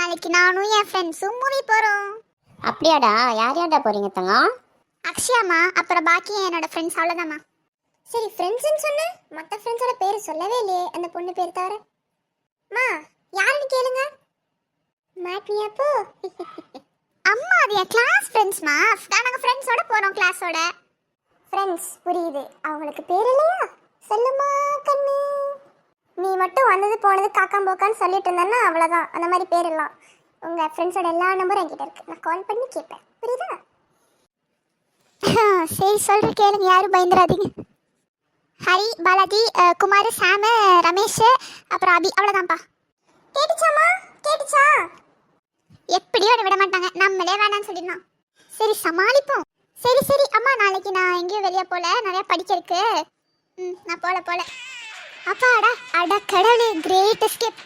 நாளைக்கு நானும் என் ஃப்ரெண்ட்ஸும் மூவி போகிறோம். அப்படியாடா? யார் யார்டா போறீங்க தங்கம்? அக்ஷயாம்மா, அப்புறம் பாக்கி என்னோட ஃப்ரெண்ட்ஸ், அவ்வளோதாம்மா. சரி, ஃப்ரெண்ட்ஸ்னு சொன்ன மற்ற ஃப்ரெண்ட்ஸோட பேர் சொல்லவே இல்லையே, அந்த பொண்ணு பேர் தவிர. மா, யாருன்னு கேளுங்க. மாட்டினியா போ. அம்மா, அது என் கிளாஸ் ஃப்ரெண்ட்ஸ்மா. நாங்கள் ஃப்ரெண்ட்ஸோட போகிறோம், கிளாஸோட. ஃப்ரெண்ட்ஸ் புரியுது, அவங்களுக்கு பேர் இல்லையா? சொல்லுமா கண்ணு. நீ மட்டும் வந்தது போனது காக்காம் போக்கான்னு சொல்லிட்டு இருந்தேன்னா அவ்வளோதான். அந்த மாதிரி பேர் எல்லாம் உங்கள் ஃப்ரெண்ட்ஸோட எல்லா நம்பரும் என்கிட்ட இருக்கு. நான் கால் பண்ணி கேட்பேன், புரியுதா? சரி சொல்கிற கேளுங்க, யாரும் பயந்துடாதீங்க. ஹரி, பாலாஜி, குமார், சாமு, ரமேஷ், அப்புறம் அபி, அவ்வளோதான்ப்பா. கேட்டுச்சாமா? கேட்டுச்சா? எப்படியும் அதை விட மாட்டாங்க, நம்மளே வேணாம்னு சொல்லிடலாம். சரி, சமாளிப்போம். சரி சரி அம்மா, நாளைக்கு நான் எங்கேயும் வெளியே போகல, நிறையா படிக்க இருக்கு. நான் போல அப்பாடா, அட கடவுளே, கிரேட் எஸ்கேப்.